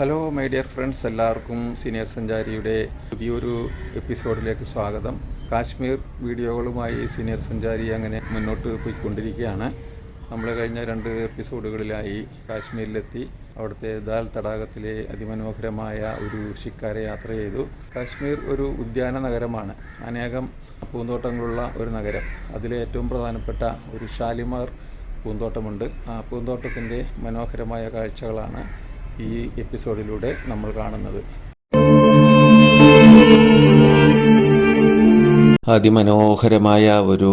Hello my dear friends, എല്ലാവർക്കും senior സഞ്ചാരിയുടെ പുതിയൊരു എപ്പിസോഡിലേക്ക് സ്വാഗതം. കാശ്മീർ വീഡിയോകളുമായി സീനിയർ സഞ്ചാരി അങ്ങനെ മുന്നോട്ട് പോയിക്കൊണ്ടിരിക്കുകയാണ്. നമ്മൾ കഴിഞ്ഞ 2 എപ്പിസോഡുകളിലായി കാശ്മീരിലെത്തി. അവിടുത്തെ ദാൽ തടാകത്തിലെ അതിമനോഹരമായ ഒരു ഷിക്കാര യാത്ര ചെയ്തു. കാശ്മീർ ഒരു ഉദ്യാന നഗരമാണ്, അനേകം പൂന്തോട്ടങ്ങളുള്ള ഒരു നഗരം. അതിലെ ഏറ്റവും പ്രധാനപ്പെട്ട ഒരു ഷാലിമാർ പൂന്തോട്ടമുണ്ട്. ആ പൂന്തോട്ടത്തിൻ്റെ മനോഹരമായ കാഴ്ചകളാണ് ഈ എപ്പിസോഡിലൂടെ നമ്മൾ കാണുന്നത്. അതിമനോഹരമായ ഒരു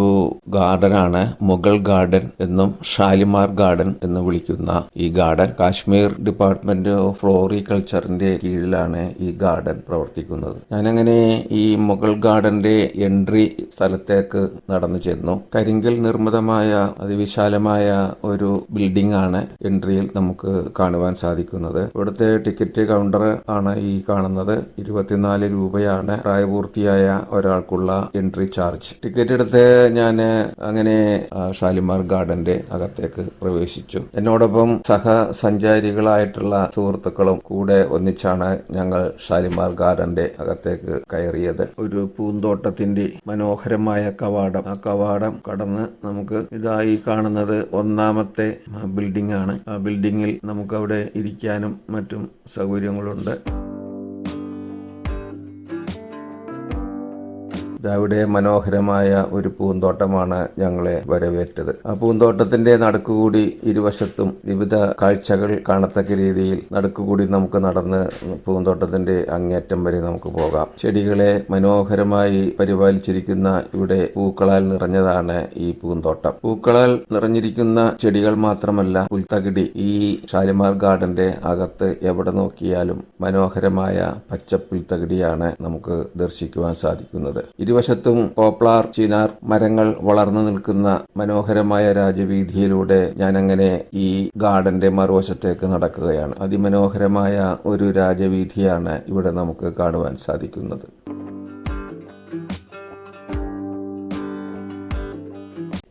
ഗാർഡനാണ് മുഗൾ ഗാർഡൻ എന്നും ഷാലിമാർ ഗാർഡൻ എന്ന് വിളിക്കുന്ന ഈ ഗാർഡൻ. കാശ്മീർ ഡിപ്പാർട്ട്മെന്റ് ഓഫ് ഫ്ലോറികൾച്ചറിന്റെ കീഴിലാണ് ഈ ഗാർഡൻ പ്രവർത്തിക്കുന്നത്. ഞാനങ്ങനെ ഈ മുഗൾ ഗാർഡന്റെ എൻട്രി സ്ഥലത്തേക്ക് നടന്നു ചെന്നു. കരിങ്കൽ നിർമ്മിതമായ അതിവിശാലമായ ഒരു ബിൽഡിംഗ് ആണ് എൻട്രിയിൽ നമുക്ക് കാണുവാൻ സാധിക്കുന്നത്. ഇവിടുത്തെ ടിക്കറ്റ് കൗണ്ടർ ആണ് ഈ കാണുന്നത്. 24 രൂപയാണ് പ്രായപൂർത്തിയായ ഒരാൾക്കുള്ള എൻട്രി ചാർജ്. ടിക്കറ്റ് എടുത്ത് ഞാൻ അങ്ങനെ ഷാലിമാർ ഗാർഡന്റെ അകത്തേക്ക് പ്രവേശിച്ചു. എന്നോടൊപ്പം സഹസഞ്ചാരികളായിട്ടുള്ള സുഹൃത്തുക്കളും കൂടെ ഒന്നിച്ചാണ് ഞങ്ങൾ ഷാലിമാർ ഗാർഡന്റെ അകത്തേക്ക് കയറിയത്. ഒരു പൂന്തോട്ടത്തിന്റെ മനോഹരമായ കവാടം. ആ കവാടം കടന്ന് നമുക്ക് ഇതായി കാണുന്നത് 1ാമത്തെ ബിൽഡിംഗ് ആണ്. ആ ബിൽഡിംഗിൽ നമുക്ക് അവിടെ ഇരിക്കാനും മറ്റും സൗകര്യങ്ങളുണ്ട്. അവിടെ മനോഹരമായ ഒരു പൂന്തോട്ടമാണ് ഞങ്ങളെ വരവേറ്റത്. ആ പൂന്തോട്ടത്തിന്റെ നടുക്കുകൂടി ഇരുവശത്തും വിവിധ കാഴ്ചകൾ കാണത്തക്ക രീതിയിൽ നടുക്കുകൂടി നമുക്ക് നടന്ന് പൂന്തോട്ടത്തിന്റെ അങ്ങേറ്റം വരെ നമുക്ക് പോകാം. ചെടികളെ മനോഹരമായി പരിപാലിച്ചിരിക്കുന്ന ഇവിടെ പൂക്കളാൽ നിറഞ്ഞതാണ് ഈ പൂന്തോട്ടം. പൂക്കളാൽ നിറഞ്ഞിരിക്കുന്ന ചെടികൾ മാത്രമല്ല, പുൽത്തകിടി. ഈ ഷാലിമാർ ഗാർഡന്റെ അകത്ത് എവിടെ നോക്കിയാലും മനോഹരമായ പച്ചപ്പുൽത്തകിടിയാണ് നമുക്ക് ദർശിക്കുവാൻ സാധിക്കുന്നത്. ഇരുവശത്തും പോപ്ലാർ, ചിനാർ മരങ്ങൾ വളർന്നു നിൽക്കുന്ന മനോഹരമായ രാജവീഥിയിലൂടെ ഞാനങ്ങനെ ഈ ഗാർഡന്റെ മറുവശത്തേക്ക് നടക്കുകയാണ്. അതിമനോഹരമായ ഒരു രാജവീഥിയാണ് ഇവിടെ നമുക്ക് കാണുവാൻ സാധിക്കുന്നത്.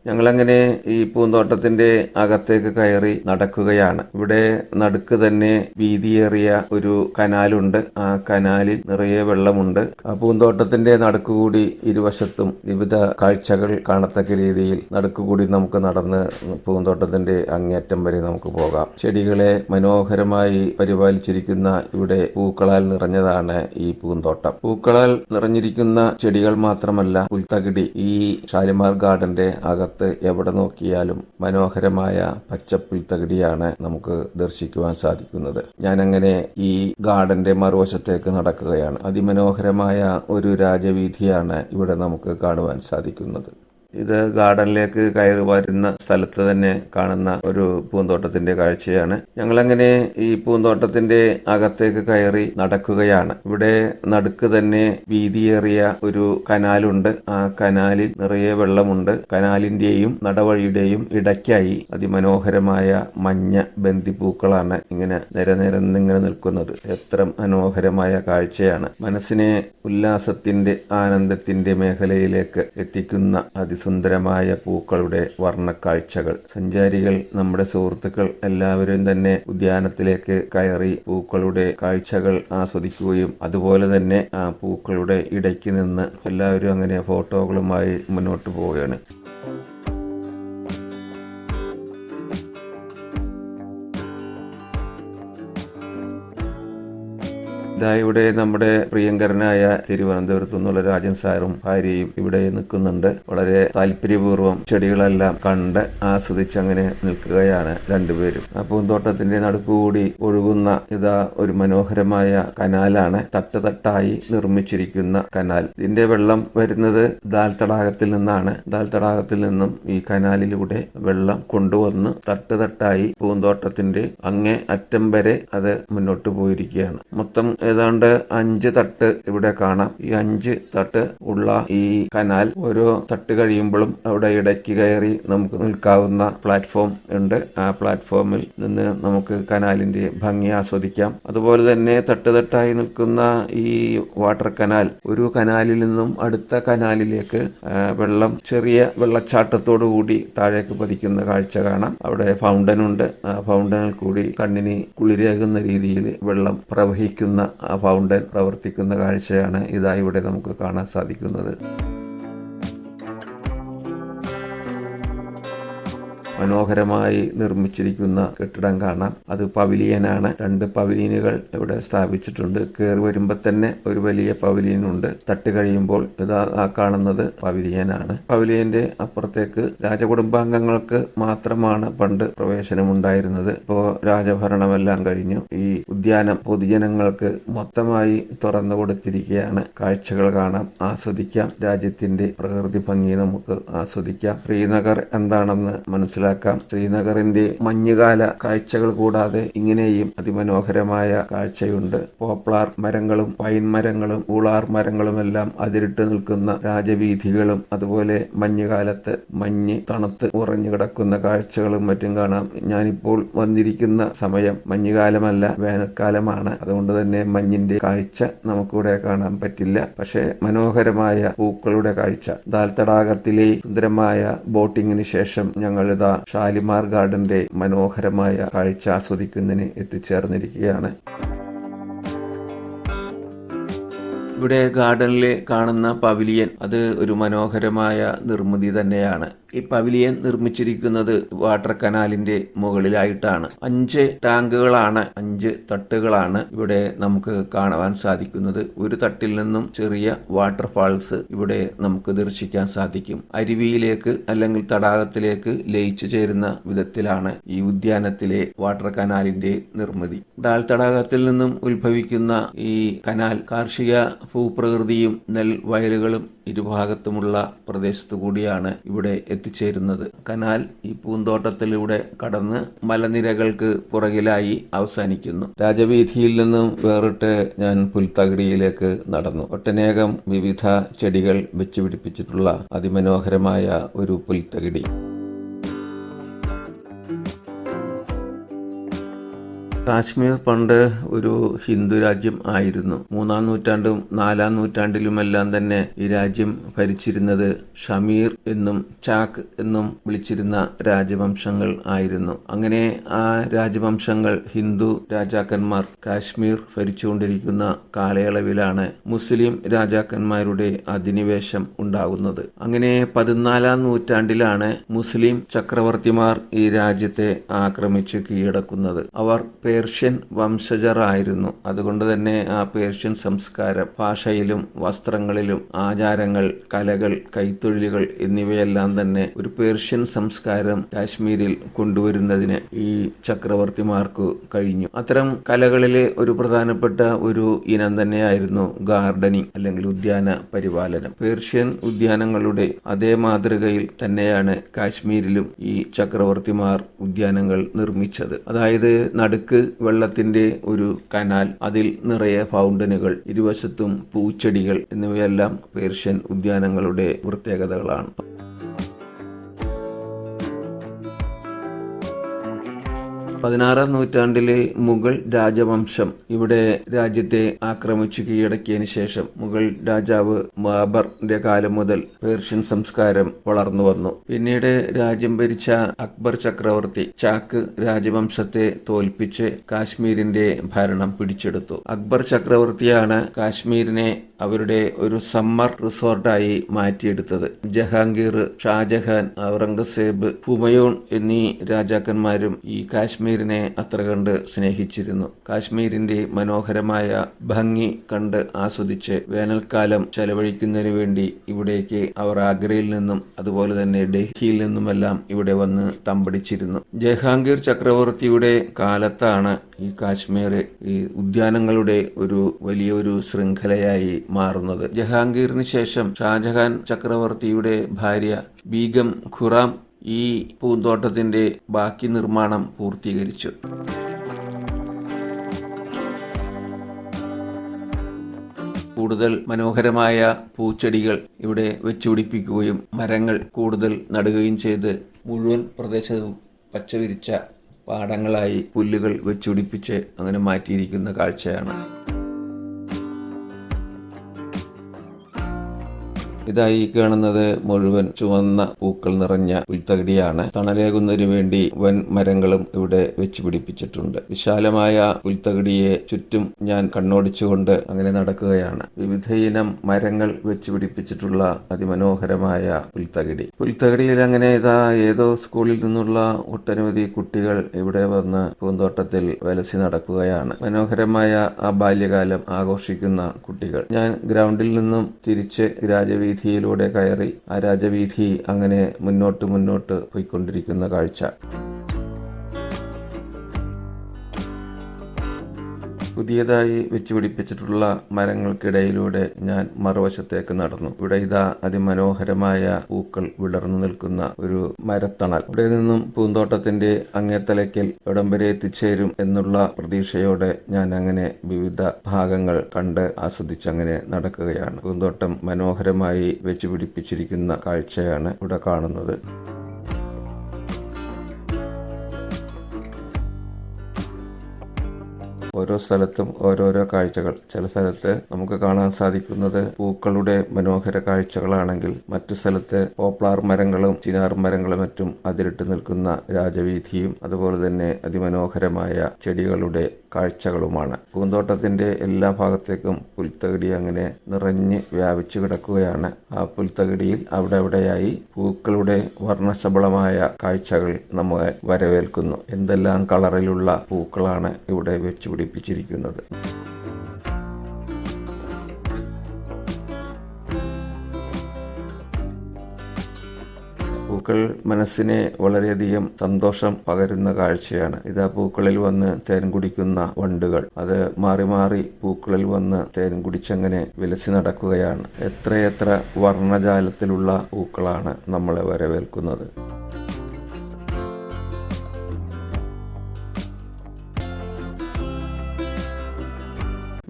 ഞങ്ങളങ്ങനെ ഈ പൂന്തോട്ടത്തിന്റെ അകത്തേക്ക് കയറി നടക്കുകയാണ്. ഇവിടെ നടുക്ക് തന്നെ വീതിയേറിയ ഒരു കനാലുണ്ട്. ആ കനാലിൽ നിറയെ വെള്ളമുണ്ട്. ആ പൂന്തോട്ടത്തിന്റെ നടുക്കുകൂടി ഇരുവശത്തും വിവിധ കാഴ്ചകൾ കാണത്തക്ക രീതിയിൽ നടുക്കുകൂടി നമുക്ക് നടന്ന് പൂന്തോട്ടത്തിന്റെ അങ്ങേറ്റം വരെ നമുക്ക് പോകാം. ചെടികളെ മനോഹരമായി പരിപാലിച്ചിരിക്കുന്ന ഇവിടെ പൂക്കളാൽ നിറഞ്ഞതാണ് ഈ പൂന്തോട്ടം. പൂക്കളാൽ നിറഞ്ഞിരിക്കുന്ന ചെടികൾ മാത്രമല്ല, പുൽത്തകിടി. ഈ ഷാലിമാർ ഗാർഡന്റെ അകത്ത് എവിടെ നോക്കിയാലും മനോഹരമായ പച്ചപ്പുൽത്തകിടിയാണ് നമുക്ക് ദർശിക്കുവാൻ സാധിക്കുന്നത്. ഞാനങ്ങനെ ഈ ഗാർഡന്റെ മറുവശത്തേക്ക് നടക്കുകയാണ്. അതിമനോഹരമായ ഒരു രാജവീഥിയാണ് ഇവിടെ നമുക്ക് കാണുവാൻ സാധിക്കുന്നത്. ഇത് ഗാർഡനിലേക്ക് കയറി വരുന്ന സ്ഥലത്ത് തന്നെ കാണുന്ന ഒരു പൂന്തോട്ടത്തിന്റെ കാഴ്ചയാണ്. ഞങ്ങളങ്ങനെ ഈ പൂന്തോട്ടത്തിന്റെ അകത്തേക്ക് കയറി നടക്കുകയാണ്. ഇവിടെ നടുക്ക് തന്നെ വീതിയേറിയ ഒരു കനാലുണ്ട്. ആ കനാലിൽ നിറയെ വെള്ളമുണ്ട്. കനാലിന്റെയും നടവഴിയുടെയും ഇടയ്ക്കായി അതിമനോഹരമായ മഞ്ഞ ബന്ദിപ്പൂക്കളാണ് ഇങ്ങനെ നിരനിരന്നിങ്ങനെ നിൽക്കുന്നത്. എത്ര മനോഹരമായ കാഴ്ചയാണ്. മനസ്സിനെ ഉല്ലാസത്തിന്റെ, ആനന്ദത്തിന്റെ മേഖലയിലേക്ക് എത്തിക്കുന്ന സുന്ദരമായ പൂക്കളുടെ വർണ്ണക്കാഴ്ചകൾ. സഞ്ചാരികൾ, നമ്മുടെ സുഹൃത്തുക്കൾ എല്ലാവരും തന്നെ ഉദ്യാനത്തിലേക്ക് കയറി പൂക്കളുടെ കാഴ്ചകൾ ആസ്വദിക്കുകയും അതുപോലെ തന്നെ ആ പൂക്കളുടെ ഇടയ്ക്ക് നിന്ന് എല്ലാവരും അങ്ങനെ ഫോട്ടോകളുമായി മുന്നോട്ട് പോവുകയാണ്. ഇവിടെ നമ്മുടെ പ്രിയങ്കരനായ തിരുവനന്തപുരത്തു നിന്നുള്ള രാജൻ സാറും ഭാര്യയും ഇവിടെ നിൽക്കുന്നുണ്ട്. വളരെ താല്പര്യപൂർവ്വം ചെടികളെല്ലാം കണ്ട് ആസ്വദിച്ച് അങ്ങനെ നിൽക്കുകയാണ് രണ്ടുപേരും. ആ പൂന്തോട്ടത്തിന്റെ നടുക്കുകൂടി ഒഴുകുന്ന ഒരു മനോഹരമായ കനാലാണ്. തട്ടായി നിർമ്മിച്ചിരിക്കുന്ന കനാൽ. ഇതിന്റെ വെള്ളം വരുന്നത് ദാൽ തടാകത്തിൽ നിന്നാണ്. ദാൽ തടാകത്തിൽ നിന്നും ഈ കനാലിലൂടെ വെള്ളം കൊണ്ടുവന്ന് തട്ടായി പൂന്തോട്ടത്തിന്റെ അങ്ങേ അറ്റം വരെ അത് മുന്നോട്ട് പോയിരിക്കുകയാണ്. മൊത്തം ഏതാണ്ട് 5 തട്ട് ഇവിടെ കാണാം. ഈ 5 തട്ട് ഉള്ള ഈ കനാൽ ഓരോ തട്ട് കഴിയുമ്പോഴും അവിടെ ഇടയ്ക്ക് കയറി നമുക്ക് നിൽക്കാവുന്ന പ്ലാറ്റ്ഫോം ഉണ്ട്. ആ പ്ലാറ്റ്ഫോമിൽ നിന്ന് നമുക്ക് കനാലിന്റെ ഭംഗി ആസ്വദിക്കാം. അതുപോലെ തന്നെ തട്ടുതട്ടായി നിൽക്കുന്ന ഈ വാട്ടർ കനാൽ ഒരു കനാലിൽ നിന്നും അടുത്ത കനാലിലേക്ക് വെള്ളം ചെറിയ വെള്ളച്ചാട്ടത്തോടു കൂടി താഴേക്ക് പതിക്കുന്ന കാഴ്ച കാണാം. അവിടെ ഫൗണ്ടൻ ഉണ്ട്. ആ ഫൗണ്ടനിൽ കൂടി കണ്ണിന് കുളിരേകുന്ന രീതിയിൽ വെള്ളം പ്രവഹിക്കുന്ന ആ ഫൗണ്ടൻ പ്രവർത്തിക്കുന്ന കാഴ്ചയാണ് ഇവിടെ നമുക്ക് കാണാൻ സാധിക്കുന്നത്. മനോഹരമായി നിർമ്മിച്ചിരിക്കുന്ന കെട്ടിടം കാണാം. അത് പവിലിയനാണ്. 2 പവിലിയനുകൾ ഇവിടെ സ്ഥാപിച്ചിട്ടുണ്ട്. കയറി വരുമ്പോൾ തന്നെ ഒരു വലിയ പവിലിയൻ ഉണ്ട്. തട്ട് കഴിയുമ്പോൾ ആ കാണുന്നത് പവിലിയനാണ്. പവിലിയന്റെ അപ്പുറത്തേക്ക് രാജകുടുംബാംഗങ്ങൾക്ക് മാത്രമാണ് പണ്ട് പ്രവേശനമുണ്ടായിരുന്നത്. ഇപ്പോൾ രാജഭരണമെല്ലാം കഴിഞ്ഞു. ഈ ഉദ്യാനം പൊതുജനങ്ങൾക്ക് മൊത്തമായി തുറന്നു കൊടുത്തിരിക്കുകയാണ്. കാഴ്ചകൾ കാണാം, ആസ്വദിക്കാം. രാജ്യത്തിന്റെ പ്രകൃതി ഭംഗി നമുക്ക് ആസ്വദിക്കാം. ശ്രീനഗർ എന്താണെന്ന് മനസ്സിലാക്കാം. ശ്രീനഗറിന്റെ മഞ്ഞുകാല കാഴ്ചകൾ കൂടാതെ ഇങ്ങനെയും അതിമനോഹരമായ കാഴ്ചയുണ്ട്. പോപ്ലാർ മരങ്ങളും പൈൻ മരങ്ങളും ഊളാർ മരങ്ങളുമെല്ലാം അതിരിട്ട് നിൽക്കുന്ന രാജവീഥികളും അതുപോലെ മഞ്ഞുകാലത്ത് മഞ്ഞ് തണുത്ത് ഉറഞ്ഞു കിടക്കുന്ന കാഴ്ചകളും മറ്റും കാണാം. ഞാനിപ്പോൾ വന്നിരിക്കുന്ന സമയം മഞ്ഞുകാലമല്ല, വേനൽക്കാലമാണ്. അതുകൊണ്ട് തന്നെ മഞ്ഞിന്റെ കാഴ്ച നമുക്കിവിടെ കാണാൻ പറ്റില്ല. പക്ഷേ മനോഹരമായ പൂക്കളുടെ കാഴ്ച. ദാൽ തടാകത്തിലെ സുന്ദരമായ ബോട്ടിങ്ങിന് ശേഷം ഞങ്ങളിതാ ഷാലിമാർ ഗാർഡന്റെ മനോഹരമായ കാഴ്ച ആസ്വദിക്കുന്നതിന് എത്തിച്ചേർന്നിരിക്കുകയാണ്. ഇവിടെ ഗാർഡനിൽ കാണുന്ന പവിലിയൻ അത് ഒരു മനോഹരമായ നിർമ്മിതി തന്നെയാണ്. ഈ പവിലിയൻ നിർമ്മിച്ചിരിക്കുന്നത് വാട്ടർ കനാലിന്റെ മുകളിലായിട്ടാണ്. 5 ടാങ്കുകളാണ്, 5 തട്ടുകളാണ് ഇവിടെ നമുക്ക് കാണുവാൻ സാധിക്കുന്നത്. ഒരു തട്ടിൽ നിന്നും ചെറിയ വാട്ടർഫാൾസ് ഇവിടെ നമുക്ക് ദർശിക്കാൻ സാധിക്കും. അരുവിയിലേക്ക് അല്ലെങ്കിൽ തടാകത്തിലേക്ക് ലയിച്ചു ചേരുന്ന വിധത്തിലാണ് ഈ ഉദ്യാനത്തിലെ വാട്ടർ കനാലിന്റെ നിർമ്മിതി. ദാൽ തടാകത്തിൽ നിന്നും ഉത്ഭവിക്കുന്ന ഈ കനാൽ കാർഷിക ഭൂപ്രകൃതിയും നെൽവയലുകളും ഇരുഭാഗത്തുമുള്ള പ്രദേശത്തു കൂടിയാണ് ഇവിടെ എത്തിച്ചേരുന്നത്. കനാൽ ഈ പൂന്തോട്ടത്തിലൂടെ കടന്ന് മലനിരകൾക്ക് പുറകിലായി അവസാനിക്കുന്നു. രാജവീഥിയിൽ നിന്നും വേറിട്ട് ഞാൻ പുൽത്തകിടിയിലേക്ക് നടന്നു. ഒട്ടനേകം വിവിധ ചെടികൾ വെച്ചുപിടിപ്പിച്ചിട്ടുള്ള അതിമനോഹരമായ ഒരു പുൽത്തകിടി. കാശ്മീർ പണ്ട് ഒരു ഹിന്ദു രാജ്യം ആയിരുന്നു. 3-ാം നൂറ്റാണ്ടും 4-ാം നൂറ്റാണ്ടിലുമെല്ലാം തന്നെ ഈ രാജ്യം ഭരിച്ചിരുന്നത് ഷമീർ എന്നും ചാക്ക് എന്നും വിളിച്ചിരുന്ന രാജവംശങ്ങൾ ആയിരുന്നു. അങ്ങനെ ആ രാജവംശങ്ങൾ ഹിന്ദു രാജാക്കന്മാർ കാശ്മീർ ഭരിച്ചുകൊണ്ടിരിക്കുന്ന കാലയളവിലാണ് മുസ്ലിം രാജാക്കന്മാരുടെ അധിനിവേശം ഉണ്ടാകുന്നത്. അങ്ങനെ 14-ാം നൂറ്റാണ്ടിലാണ് മുസ്ലിം ചക്രവർത്തിമാർ ഈ രാജ്യത്തെ ആക്രമിച്ച് കീഴടക്കുന്നത്. അവർ പേർഷ്യൻ വംശജർ ആയിരുന്നു. അതുകൊണ്ട് തന്നെ ആ പേർഷ്യൻ സംസ്കാരം ഭാഷയിലും വസ്ത്രങ്ങളിലും ആചാരങ്ങൾ, കലകൾ, കൈത്തൊഴിലുകൾ എന്നിവയെല്ലാം തന്നെ ഒരു പേർഷ്യൻ സംസ്കാരം കാശ്മീരിൽ കൊണ്ടുവരുന്നതിന് ഈ ചക്രവർത്തിമാർക്ക് കഴിഞ്ഞു. അത്തരം കലകളിലെ ഒരു പ്രധാനപ്പെട്ട ഒരു ഇനം തന്നെയായിരുന്നു ഗാർഡനിങ് അല്ലെങ്കിൽ ഉദ്യാന പരിപാലനം. പേർഷ്യൻ ഉദ്യാനങ്ങളുടെ അതേ മാതൃകയിൽ തന്നെയാണ് കാശ്മീരിലും ഈ ചക്രവർത്തിമാർ ഉദ്യാനങ്ങൾ നിർമ്മിച്ചത്. അതായത് നടുക്ക് വെള്ളത്തിന്റെ ഒരു കനാൽ, അതിൽ നിറയെ ഫൗണ്ടനുകൾ, ഇരുവശത്തും പൂച്ചെടികൾ എന്നിവയെല്ലാം പേർഷ്യൻ ഉദ്യാനങ്ങളുടെ പ്രത്യേകതകളാണ്. 16-ാം നൂറ്റാണ്ടിലെ മുഗൾ രാജവംശം ഇവിടെ രാജ്യത്തെ ആക്രമിച്ചു കീഴടക്കിയതിനു ശേഷം മുഗൾ രാജാവ് ബാബറിന്റെ കാലം മുതൽ പേർഷ്യൻ സംസ്കാരം വളർന്നു വന്നു. പിന്നീട് രാജ്യം ഭരിച്ച അക്ബർ ചക്രവർത്തി ചാക്ക് രാജവംശത്തെ തോൽപ്പിച്ച് കാശ്മീരിന്റെ ഭരണം പിടിച്ചെടുത്തു. അക്ബർ ചക്രവർത്തിയാണ് കാശ്മീരിനെ അവരുടെ ഒരു സമ്മർ റിസോർട്ടായി മാറ്റിയെടുത്തത്. ജഹാംഗീർ, ഷാജഹാൻ, ഔറംഗസേബ്, ഹുമയൂൺ എന്നീ രാജാക്കന്മാരും ഈ കാശ്മീരിനെ അത്ര കണ്ട് സ്നേഹിച്ചിരുന്നു. കാശ്മീരിന്റെ മനോഹരമായ ഭംഗി കണ്ട് ആസ്വദിച്ച് വേനൽക്കാലം ചെലവഴിക്കുന്നതിന് വേണ്ടി ഇവിടേക്ക് അവർ ആഗ്രയിൽ നിന്നും അതുപോലെ തന്നെ ഡൽഹിയിൽ നിന്നുമെല്ലാം ഇവിടെ വന്ന് തമ്പടിച്ചിരുന്നു. ജഹാംഗീർ ചക്രവർത്തിയുടെ കാലത്താണ് ഈ കാശ്മീർ ഈ ഉദ്യാനങ്ങളുടെ ഒരു വലിയൊരു ശൃംഖലയായി മാറുന്നത്. ജഹാംഗീറിന് ശേഷം ഷാജഹാൻ ചക്രവർത്തിയുടെ ഭാര്യ ബീഗം ഖുറാം ഈ പൂന്തോട്ടത്തിന്റെ ബാക്കി നിർമ്മാണം പൂർത്തീകരിച്ചു. കൂടുതൽ മനോഹരമായ പൂച്ചെടികൾ ഇവിടെ വെച്ചുപിടിപ്പിക്കുകയും മരങ്ങൾ കൂടുതൽ നടുകയും ചെയ്ത് മുഴുവൻ പ്രദേശവും പച്ചവിരിച്ച പാടങ്ങളായി പുല്ലുകൾ വെച്ചുപിടിപ്പിച്ച് അങ്ങനെ മാറ്റിയിരിക്കുന്ന കാഴ്ചയാണ്. ഇതായി കാണുന്നത് മുഴുവൻ ചുവന്ന പൂക്കൾ നിറഞ്ഞ പുൽത്തകിടിയാണ്. തണലേകുന്നതിനു വേണ്ടി വൻ മരങ്ങളും ഇവിടെ വെച്ച് പിടിപ്പിച്ചിട്ടുണ്ട്. വിശാലമായ പുൽത്തകിടിയെ ചുറ്റും ഞാൻ കണ്ണോടിച്ചുകൊണ്ട് അങ്ങനെ നടക്കുകയാണ്. വിവിധയിനം മരങ്ങൾ വെച്ച് പിടിപ്പിച്ചിട്ടുള്ള അതിമനോഹരമായ പുൽത്തകിടി. പുൽത്തകിടിയിൽ അങ്ങനെ ഏതോ സ്കൂളിൽ നിന്നുള്ള ഒട്ടനവധി കുട്ടികൾ ഇവിടെ വന്ന് പൂന്തോട്ടത്തിൽ വലസി നടക്കുകയാണ്. മനോഹരമായ ആ ബാല്യകാലം ആഘോഷിക്കുന്ന കുട്ടികൾ. ഞാൻ ഗ്രൗണ്ടിൽ നിന്നും തിരിച്ച് രാജവീഥിയിലൂടെ കയറി ആ രാജവീഥി അങ്ങനെ മുന്നോട്ട് പോയിക്കൊണ്ടിരിക്കുന്ന കാഴ്ച. പുതിയതായി വെച്ചുപിടിപ്പിച്ചിട്ടുള്ള മരങ്ങൾക്കിടയിലൂടെ ഞാൻ മറുവശത്തേക്ക് നടന്നു. ഇവിടെ അതിമനോഹരമായ പൂക്കൾ വിടർന്നു നിൽക്കുന്ന ഒരു മരത്തണൽ. ഇവിടെ നിന്നും പൂന്തോട്ടത്തിന്റെ അങ്ങേത്തലയ്ക്കൽ എവിടം വരെ എത്തിച്ചേരും എന്നുള്ള പ്രതീക്ഷയോടെ ഞാൻ അങ്ങനെ വിവിധ ഭാഗങ്ങൾ കണ്ട് ആസ്വദിച്ചങ്ങനെ നടക്കുകയാണ്. പൂന്തോട്ടം മനോഹരമായി വെച്ചുപിടിപ്പിച്ചിരിക്കുന്ന കാഴ്ചയാണ് ഇവിടെ കാണുന്നത്. ഓരോ സ്ഥലത്തും ഓരോരോ കാഴ്ചകൾ. ചില സ്ഥലത്ത് നമുക്ക് കാണാൻ സാധിക്കുന്നത് പൂക്കളുടെ മനോഹര കാഴ്ചകളാണെങ്കിൽ മറ്റു സ്ഥലത്ത് പോപ്ലാർ മരങ്ങളും ചിനാർ മരങ്ങളും മറ്റും അതിരിട്ട് നിൽക്കുന്ന രാജവീഥിയും അതുപോലെ തന്നെ അതിമനോഹരമായ ചെടികളുടെ കാഴ്ചകളുമാണ്. പൂന്തോട്ടത്തിന്റെ എല്ലാ ഭാഗത്തേക്കും പുൽത്തകിടി അങ്ങനെ നിറഞ്ഞ് വ്യാപിച്ചു കിടക്കുകയാണ്. ആ പുൽത്തകിടിയിൽ അവിടെയായി പൂക്കളുടെ വർണ്ണശബളമായ കാഴ്ചകൾ നമ്മെ വരവേൽക്കുന്നു. എന്തെല്ലാം കളറിലുള്ള പൂക്കളാണ് ഇവിടെ വെച്ചു പിടിപ്പിച്ചിരിക്കുന്നത്. പൂക്കൾ മനസ്സിനെ വളരെയധികം സന്തോഷം പകരുന്ന കാഴ്ചയാണ്. പൂക്കളിൽ വന്ന് തേൻ കുടിക്കുന്ന വണ്ടുകൾ. അത് മാറി മാറി പൂക്കളിൽ വന്ന് തേൻ കുടിച്ചങ്ങനെ വിലസി നടക്കുകയാണ്. എത്രയെത്ര വർണ്ണജാലത്തിലുള്ള പൂക്കളാണ് നമ്മളെ വരവേൽക്കുന്നത്.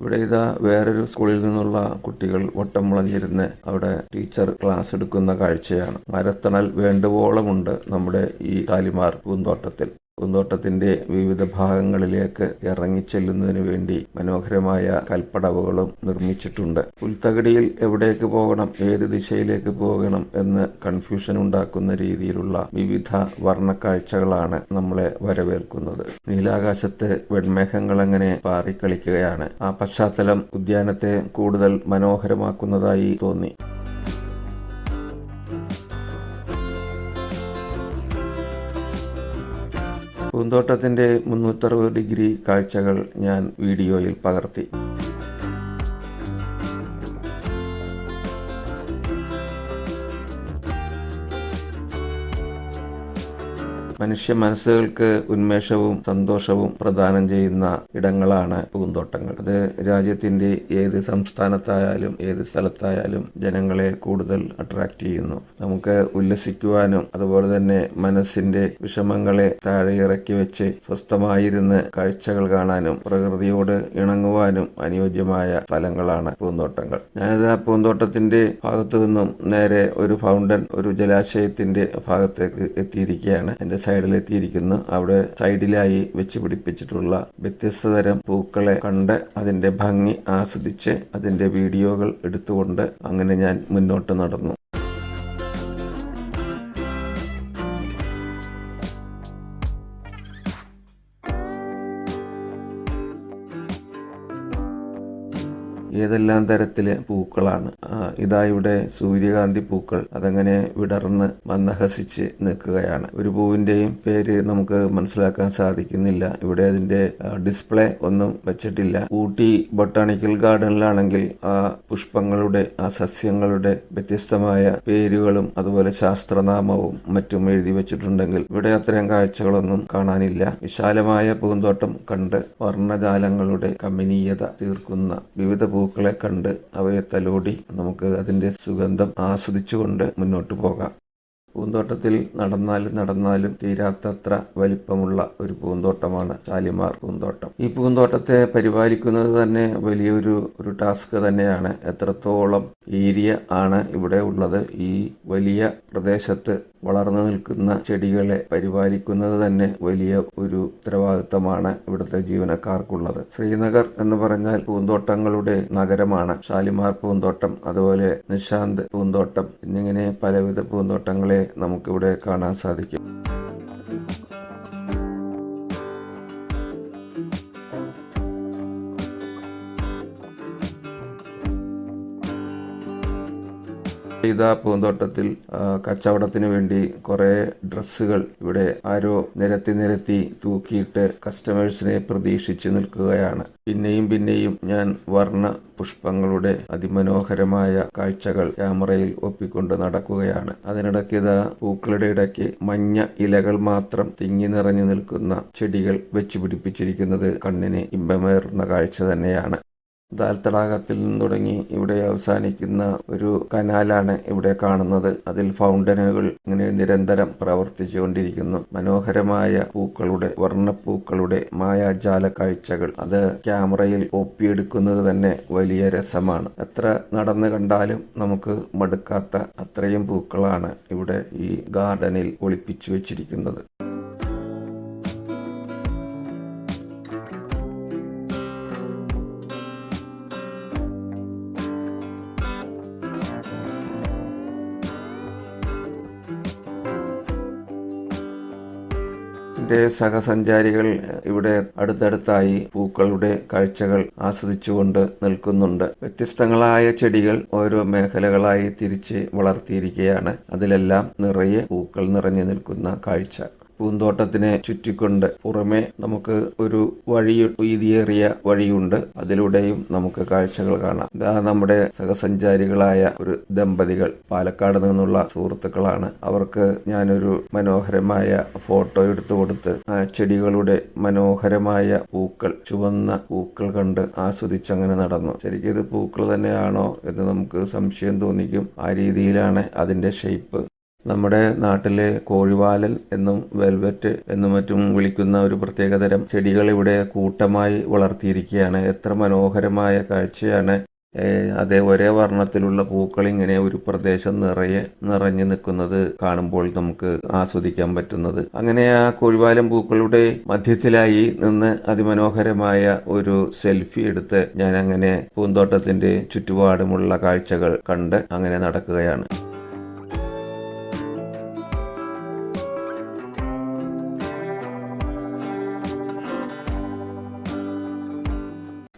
ഇവിടെ വേറൊരു സ്കൂളിൽ നിന്നുള്ള കുട്ടികൾ വട്ടം മുളഞ്ഞിരുന്ന് അവിടെ ടീച്ചർ ക്ലാസ് എടുക്കുന്ന കാഴ്ചയാണ്. മരത്തണൽ വേണ്ടുവോളമുണ്ട് നമ്മുടെ ഈ ഷാലിമാർ പൂന്തോട്ടത്തിൽ. പൂന്തോട്ടത്തിന്റെ വിവിധ ഭാഗങ്ങളിലേക്ക് ഇറങ്ങിച്ചെല്ലുന്നതിന് വേണ്ടി മനോഹരമായ കൽപ്പടവുകളും നിർമ്മിച്ചിട്ടുണ്ട്. പുൽത്തകിടിയിൽ എവിടേക്ക് പോകണം, ഏത് ദിശയിലേക്ക് പോകണം എന്ന് കൺഫ്യൂഷൻ ഉണ്ടാക്കുന്ന രീതിയിലുള്ള വിവിധ വർണ്ണക്കാഴ്ചകളാണ് നമ്മളെ വരവേൽക്കുന്നത്. നീലാകാശത്ത് വെൺമേഘങ്ങൾ അങ്ങനെ പാറിക്കളിക്കുകയാണ്. ആ പശ്ചാത്തലം ഉദ്യാനത്തെ കൂടുതൽ മനോഹരമാക്കുന്നതായി തോന്നി. പൂന്തോട്ടത്തിന്റെ 360 ഡിഗ്രി കാഴ്ചകൾ ഞാൻ വീഡിയോയിൽ പകർത്തി. മനുഷ്യ മനസ്സുകൾക്ക് ഉന്മേഷവും സന്തോഷവും പ്രദാനം ചെയ്യുന്ന ഇടങ്ങളാണ് പൂന്തോട്ടങ്ങൾ. അത് രാജ്യത്തിന്റെ ഏത് സംസ്ഥാനത്തായാലും ഏത് സ്ഥലത്തായാലും ജനങ്ങളെ കൂടുതൽ അട്രാക്ട് ചെയ്യുന്നു. നമുക്ക് ഉല്ലസിക്കുവാനും അതുപോലെ തന്നെ മനസ്സിന്റെ വിഷമങ്ങളെ താഴെ ഇറക്കി വെച്ച് സ്വസ്ഥമായിരുന്ന് കാഴ്ചകൾ കാണാനും പ്രകൃതിയോട് ഇണങ്ങുവാനും അനുയോജ്യമായ സ്ഥലങ്ങളാണ് പൂന്തോട്ടങ്ങൾ. ഞാനിത് ആ പൂന്തോട്ടത്തിന്റെ ഭാഗത്തു നിന്നും നേരെ ഒരു ഫൗണ്ടൻ, ഒരു ജലാശയത്തിന്റെ ഭാഗത്തേക്ക് എത്തിയിരിക്കുകയാണ്. എന്റെ സൈഡിലെത്തിയിരിക്കുന്നു. അവിടെ സൈഡിലായി വെച്ച് പിടിപ്പിച്ചിട്ടുള്ള വ്യത്യസ്ത തരം പൂക്കളെ കണ്ട് അതിന്റെ ഭംഗി ആസ്വദിച്ച് അതിന്റെ വീഡിയോകൾ എടുത്തുകൊണ്ട് അങ്ങനെ ഞാൻ മുന്നോട്ട് നടന്നു. ഏതെല്ലാം തരത്തിലെ പൂക്കളാണ്. ഇവിടെ സൂര്യകാന്തി പൂക്കൾ അതങ്ങനെ വിടർന്ന് മന്ദഹസിച്ച് നിൽക്കുകയാണ്. ഒരു പൂവിന്റെയും പേര് നമുക്ക് മനസ്സിലാക്കാൻ സാധിക്കുന്നില്ല. ഇവിടെ അതിന്റെ ഡിസ്പ്ലേ ഒന്നും വെച്ചിട്ടില്ല. ഊട്ടി ബൊട്ടാണിക്കൽ ഗാർഡനിലാണെങ്കിൽ ആ പുഷ്പങ്ങളുടെ, ആ സസ്യങ്ങളുടെ വ്യത്യസ്തമായ പേരുകളും അതുപോലെ ശാസ്ത്രനാമവും മറ്റും എഴുതി വെച്ചിട്ടുണ്ടെങ്കിൽ ഇവിടെ അത്തരം കാഴ്ചകളൊന്നും കാണാനില്ല. വിശാലമായ പൂന്തോട്ടം കണ്ട് വർണ്ണജാലങ്ങളുടെ കമനീയത തീർക്കുന്ന വിവിധ പൂക്കളെ കണ്ട് അവയെ തലോടി നമുക്ക് അതിന്റെ സുഗന്ധം ആസ്വദിച്ചുകൊണ്ട് മുന്നോട്ട് പോകാം. പൂന്തോട്ടത്തിൽ നടന്നാലും തീരാത്തത്ര വലിപ്പമുള്ള ഒരു പൂന്തോട്ടമാണ് ഷാലിമാർ പൂന്തോട്ടം. ഈ പൂന്തോട്ടത്തെ പരിപാലിക്കുന്നത് തന്നെ വലിയൊരു ടാസ്ക് തന്നെയാണ്. എത്രത്തോളം ഏരിയ ആണ് ഇവിടെ ഉള്ളത്. ഈ വലിയ പ്രദേശത്ത് വളർന്നു നിൽക്കുന്ന ചെടികളെ പരിപാലിക്കുന്നത് തന്നെ വലിയ ഒരു ഉത്തരവാദിത്തമാണ് ഇവിടുത്തെ ജീവനക്കാർക്കുള്ളത്. ശ്രീനഗർ എന്ന് പറഞ്ഞാൽ പൂന്തോട്ടങ്ങളുടെ നഗരമാണ്. ഷാലിമാർ പൂന്തോട്ടം, അതുപോലെ നിശാന്ത് പൂന്തോട്ടം എന്നിങ്ങനെ പലവിധ പൂന്തോട്ടങ്ങളെ നമുക്കിവിടെ കാണാൻ സാധിക്കും. ഇതാ പൂന്തോട്ടത്തിൽ കച്ചവടത്തിന് വേണ്ടി കുറെ ഡ്രസ്സുകൾ ഇവിടെ ആരോ നിരത്തി തൂക്കിയിട്ട് കസ്റ്റമേഴ്സിനെ പ്രതീക്ഷിച്ച് നിൽക്കുകയാണ്. പിന്നെയും ഞാൻ വർണ്ണ പുഷ്പങ്ങളുടെ അതിമനോഹരമായ കാഴ്ചകൾ ക്യാമറയിൽ ഒപ്പിക്കൊണ്ട് നടക്കുകയാണ്. അതിനിടയ്ക്ക് ഇതാ പൂക്കളുടെ ഇടയ്ക്ക് മഞ്ഞ ഇലകൾ മാത്രം തിങ്ങി നിറഞ്ഞു നിൽക്കുന്ന ചെടികൾ വെച്ച് പിടിപ്പിച്ചിരിക്കുന്നത് കണ്ണിന് ഇമ്പമേറുന്ന കാഴ്ച തന്നെയാണ്. ദാൽ തടാകത്തിൽ നിന്ന് തുടങ്ങി ഇവിടെ അവസാനിക്കുന്ന ഒരു കനാലാണ് ഇവിടെ കാണുന്നത്. അതിൽ ഫൗണ്ടനുകൾ ഇങ്ങനെ നിരന്തരം പ്രവർത്തിച്ചുകൊണ്ടിരിക്കുന്നു. മനോഹരമായ പൂക്കളുടെ, വർണ്ണപ്പൂക്കളുടെ മായാജാല കാഴ്ചകൾ അത് ക്യാമറയിൽ ഒപ്പിയെടുക്കുന്നത് തന്നെ വലിയ രസമാണ്. എത്ര നടന്നു കണ്ടാലും നമുക്ക് മടുക്കാത്ത അത്രയും പൂക്കളാണ് ഇവിടെ ഈ ഗാർഡനിൽ ഒളിപ്പിച്ചു വെച്ചിരിക്കുന്നത്. എൻ്റെ സഹസഞ്ചാരികൾ ഇവിടെ അടുത്തടുത്തായി പൂക്കളുടെ കാഴ്ചകൾ ആസ്വദിച്ചുകൊണ്ട് നിൽക്കുന്നുണ്ട്. വ്യത്യസ്തങ്ങളായ ചെടികൾ ഓരോ മേഖലകളായി തിരിച്ച് വളർത്തിയിരിക്കുകയാണ്. അതിലെല്ലാം നിറയെ പൂക്കൾ നിറഞ്ഞു നിൽക്കുന്ന കാഴ്ച. പൂന്തോട്ടത്തിനെ ചുറ്റിക്കൊണ്ട് പുറമെ നമുക്ക് ഒരു വീതിയേറിയ വഴിയുണ്ട്. അതിലൂടെയും നമുക്ക് കാഴ്ചകൾ കാണാം. നമ്മുടെ സഹസഞ്ചാരികളായ ഒരു ദമ്പതികൾ, പാലക്കാട് നിന്നുള്ള സുഹൃത്തുക്കളാണ്. അവർക്ക് ഞാനൊരു മനോഹരമായ ഫോട്ടോ എടുത്തു കൊടുത്ത് ചെടികളുടെ മനോഹരമായ പൂക്കൾ, ചുവന്ന പൂക്കൾ കണ്ട് ആസ്വദിച്ചങ്ങനെ നടന്നു. ശരിക്കും ഇത് പൂക്കൾ തന്നെയാണോ എന്ന് നമുക്ക് സംശയം തോന്നിക്കും. ആ രീതിയിലാണ് അതിന്റെ ഷേപ്പ്. നമ്മുടെ നാട്ടിലെ കോഴിവാലൻ എന്നും വെൽവെറ്റ് എന്നും മറ്റും വിളിക്കുന്ന ഒരു പ്രത്യേകതരം ചെടികൾ ഇവിടെ കൂട്ടമായി വളർത്തിയിരിക്കുകയാണ്. എത്ര മനോഹരമായ കാഴ്ചയാണ്. അതേ ഒരേ വർണ്ണത്തിലുള്ള പൂക്കൾ ഇങ്ങനെ ഒരു പ്രദേശം നിറഞ്ഞു നിൽക്കുന്നത് കാണുമ്പോൾ നമുക്ക് ആസ്വദിക്കാൻ പറ്റുന്നത്. അങ്ങനെ ആ കോഴിവാലൻ പൂക്കളുടെ മധ്യത്തിലായി നിന്ന് അതിമനോഹരമായ ഒരു സെൽഫി എടുത്ത് ഞാൻ അങ്ങനെ പൂന്തോട്ടത്തിന്റെ ചുറ്റുപാടുമുള്ള കാഴ്ചകൾ കണ്ട് അങ്ങനെ നടക്കുകയാണ്.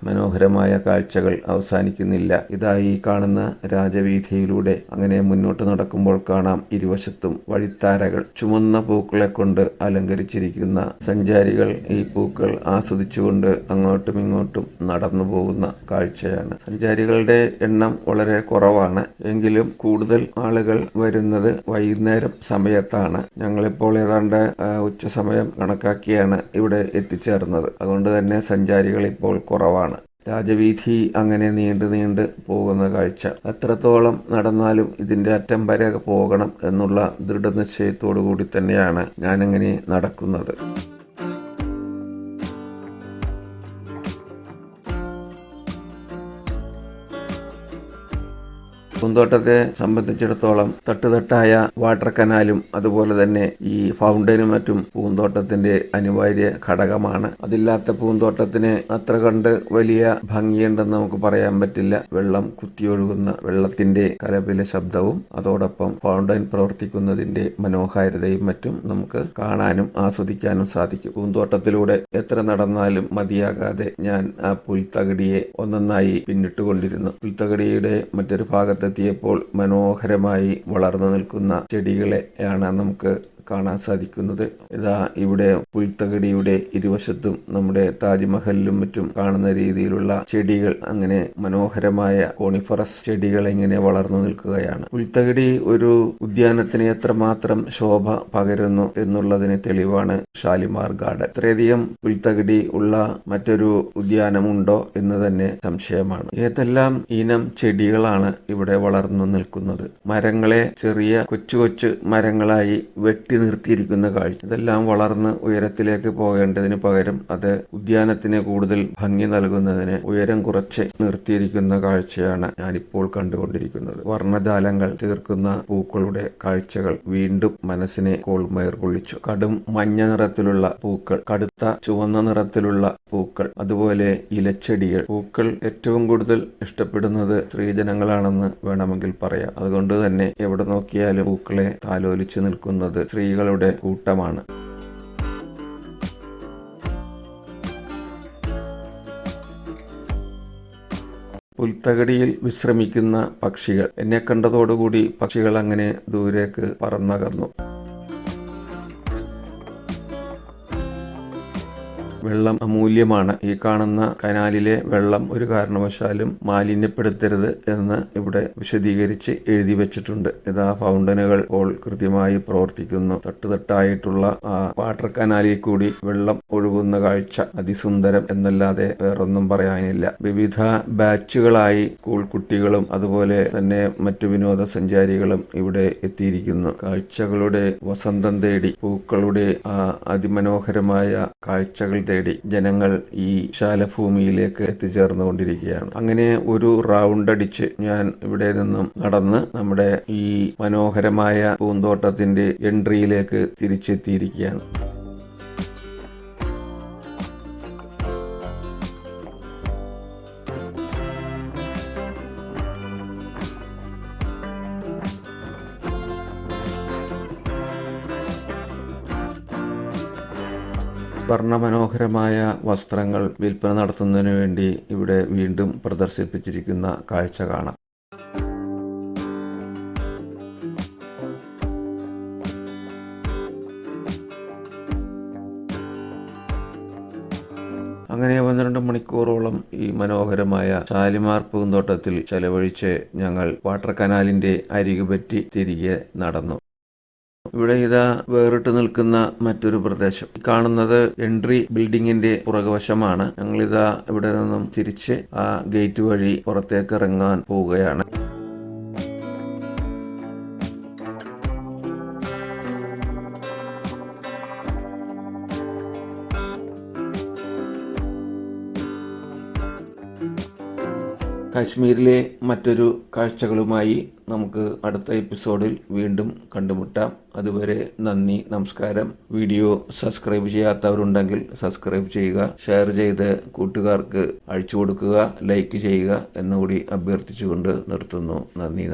മനോഹരമായ കാഴ്ചകൾ അവസാനിക്കുന്നില്ല. ഇതായി കാണുന്ന രാജവീഥിയിലൂടെ അങ്ങനെ മുന്നോട്ട് നടക്കുമ്പോൾ കാണാം ഇരുവശത്തും വഴിത്താരകൾ ചുമന്ന പൂക്കളെ കൊണ്ട് അലങ്കരിച്ചിരിക്കുന്ന. സഞ്ചാരികൾ ഈ പൂക്കൾ ആസ്വദിച്ചുകൊണ്ട് അങ്ങോട്ടും ഇങ്ങോട്ടും നടന്നു പോകുന്ന കാഴ്ചയാണ്. സഞ്ചാരികളുടെ എണ്ണം വളരെ കുറവാണ്. എങ്കിലും കൂടുതൽ ആളുകൾ വരുന്നത് വൈകുന്നേരം സമയത്താണ്. ഞങ്ങളിപ്പോൾ ഏതാണ്ട് ഉച്ച സമയം കണക്കാക്കിയാണ് ഇവിടെ എത്തിച്ചേർന്നത്. അതുകൊണ്ട് തന്നെ സഞ്ചാരികൾ ഇപ്പോൾ കുറവാണ്. രാജവീഥി അങ്ങനെ നീണ്ട് പോകുന്ന കാഴ്ച. എത്രത്തോളം നടന്നാലും ഇതിന്റെ അറ്റം വരെ പോകണം എന്നുള്ള ദൃഢനിശ്ചയത്തോടു കൂടി തന്നെയാണ് ഞാനങ്ങനെ നടക്കുന്നത്. പൂന്തോട്ടത്തെ സംബന്ധിച്ചിടത്തോളം തട്ടുതട്ടായ വാട്ടർ കനാലും അതുപോലെ തന്നെ ഈ ഫൗണ്ടനും മറ്റും പൂന്തോട്ടത്തിന്റെ അനിവാര്യ ഘടകമാണ്. അതില്ലാത്ത പൂന്തോട്ടത്തിന് അത്ര കണ്ട് വലിയ ഭംഗിയുണ്ടെന്ന് നമുക്ക് പറയാൻ പറ്റില്ല. വെള്ളം കുത്തിയൊഴുകുന്ന വെള്ളത്തിന്റെ കലപില ശബ്ദവും അതോടൊപ്പം ഫൗണ്ടൻ പ്രവർത്തിക്കുന്നതിന്റെ മനോഹാരിതയും മറ്റും നമുക്ക് കാണാനും ആസ്വദിക്കാനും സാധിക്കും. പൂന്തോട്ടത്തിലൂടെ എത്ര നടന്നാലും മതിയാകാതെ ഞാൻ ആ പുൽത്തകിടിയെ ഒന്നൊന്നായി പിന്നിട്ടുകൊണ്ടിരുന്നു. പുൽത്തകിടിയുടെ മറ്റൊരു ഭാഗത്ത് എത്തിയപ്പോൾ മനോഹരമായി വളർന്നു നിൽക്കുന്ന ചെടികളെയാണ് നമുക്ക് കാണാൻ സാധിക്കുന്നത്. ഇതാ ഇവിടെ പുൽത്തകിടിയുടെ ഇരുവശത്തും നമ്മുടെ താജ്മഹലിലും മറ്റും കാണുന്ന രീതിയിലുള്ള ചെടികൾ, അങ്ങനെ മനോഹരമായ കോണിഫറസ് ചെടികൾ ഇങ്ങനെ വളർന്നു നിൽക്കുകയാണ്. പുൽത്തകിടി ഒരു ഉദ്യാനത്തിന് എത്രമാത്രം ശോഭ പകരുന്നു എന്നുള്ളതിന് തെളിവാണ് ഷാലിമാർ ഗാർഡൻ. ഇത്രയധികം പുൽത്തകിടി ഉള്ള മറ്റൊരു ഉദ്യാനമുണ്ടോ എന്ന് തന്നെ സംശയമാണ്. ഏതെല്ലാം ഇനം ചെടികളാണ് ഇവിടെ വളർന്നു നിൽക്കുന്നത്. മരങ്ങളെ ചെറിയ കൊച്ചു കൊച്ചു മരങ്ങളായി വെട്ടി നിർത്തിയിരിക്കുന്ന കാഴ്ച. ഇതെല്ലാം വളർന്ന് ഉയരത്തിലേക്ക് പോകേണ്ടതിന് പകരം അത് ഉദ്യാനത്തിന് കൂടുതൽ ഭംഗി നൽകുന്നതിന് ഉയരം കുറച്ച് നിർത്തിയിരിക്കുന്ന കാഴ്ചയാണ് ഞാനിപ്പോൾ കണ്ടുകൊണ്ടിരിക്കുന്നത്. വർണ്ണജാലങ്ങൾ തീർക്കുന്ന പൂക്കളുടെ കാഴ്ചകൾ വീണ്ടും മനസ്സിനെ കോൾമയർ കൊള്ളിച്ചു. കടും മഞ്ഞ നിറത്തിലുള്ള പൂക്കൾ, കടുത്ത ചുവന്ന നിറത്തിലുള്ള പൂക്കൾ, അതുപോലെ ഇലച്ചെടികൾ. പൂക്കൾ ഏറ്റവും കൂടുതൽ ഇഷ്ടപ്പെടുന്നത് സ്ത്രീജനങ്ങളാണെന്ന് വേണമെങ്കിൽ പറയാം. അതുകൊണ്ട് തന്നെ എവിടെ നോക്കിയാലും പൂക്കളെ താലോലിച്ചു നിൽക്കുന്നത് സ്ത്രീകളുടെ കൂട്ടമാണ്. പുൽത്തകടിയിൽ വിശ്രമിക്കുന്ന പക്ഷികൾ. എന്നെ കണ്ടതോടുകൂടി പക്ഷികൾ അങ്ങനെ ദൂരേക്ക് പറന്നകന്നു. വെള്ളം അമൂല്യമാണ്. ഈ കാണുന്ന കനാലിലെ വെള്ളം ഒരു കാരണവശാലും മാലിന്യപ്പെടുത്തരുത് എന്ന് ഇവിടെ വിശദീകരിച്ച് എഴുതി വെച്ചിട്ടുണ്ട്. ഇതാ ഫൗണ്ടനുകൾ ഇപ്പോൾ കൃത്യമായി പ്രവർത്തിക്കുന്നു. തട്ടുതട്ടായിട്ടുള്ള ആ വാട്ടർ കനാലിൽ കൂടി വെള്ളം ഒഴുകുന്ന കാഴ്ച അതിസുന്ദരം എന്നല്ലാതെ വേറൊന്നും പറയാനില്ല. വിവിധ ബാച്ചുകളായി സ്കൂൾ കുട്ടികളും അതുപോലെ തന്നെ മറ്റു വിനോദസഞ്ചാരികളും ഇവിടെ എത്തിയിരിക്കുന്നു. കാഴ്ചകളുടെ വസന്തം തേടി, പൂക്കളുടെ ആ അതിമനോഹരമായ കാഴ്ചകൾ തേടി ജനങ്ങൾ ഈ ശാലഭൂമിയിലേക്ക് എത്തിച്ചേർന്നുകൊണ്ടിരിക്കുകയാണ്. അങ്ങനെ ഒരു റൗണ്ട് അടിച്ച് ഞാൻ ഇവിടെ നിന്നും നടന്ന് നമ്മുടെ ഈ മനോഹരമായ പൂന്തോട്ടത്തിന്റെ എൻട്രിയിലേക്ക് തിരിച്ചെത്തിയിരിക്കുകയാണ്. വർണ്ണമനോഹരമായ വസ്ത്രങ്ങൾ വിൽപ്പന നടത്തുന്നതിന് വേണ്ടി ഇവിടെ വീണ്ടും പ്രദർശിപ്പിച്ചിരിക്കുന്ന കാഴ്ച കാണാം. അങ്ങനെ 12 മണിക്കൂറോളം ഈ മനോഹരമായ ഷാലിമാർ പൂന്തോട്ടത്തിൽ ചെലവഴിച്ച് ഞങ്ങൾ വാട്ടർ കനാലിന്റെ അരികുപറ്റി തിരികെ നടന്നു. ഇവിടെ ഇതാ വേറിട്ട് നിൽക്കുന്ന മറ്റൊരു പ്രദേശം. കാണുന്നത് എൻട്രി ബിൽഡിങ്ങിന്റെ പുറകുവശമാണ്. ഞങ്ങളിതാ ഇവിടെ നിന്നും തിരിച്ച് ആ ഗേറ്റ് വഴി പുറത്തേക്ക് ഇറങ്ങാൻ പോവുകയാണ്. കാശ്മീരിലെ മറ്റൊരു കാഴ്ചകളുമായി നമുക്ക് അടുത്ത എപ്പിസോഡിൽ വീണ്ടും കണ്ടുമുട്ടാം. അതുവരെ നന്ദി, നമസ്കാരം. വീഡിയോ സബ്സ്ക്രൈബ് ചെയ്യാത്തവരുണ്ടെങ്കിൽ സബ്സ്ക്രൈബ് ചെയ്യുക, ഷെയർ ചെയ്ത് കൂട്ടുകാർക്ക് അയച്ചു കൊടുക്കുക, ലൈക്ക് ചെയ്യുക എന്നുകൂടി അഭ്യർത്ഥിച്ചുകൊണ്ട് നിർത്തുന്നു. നന്ദി.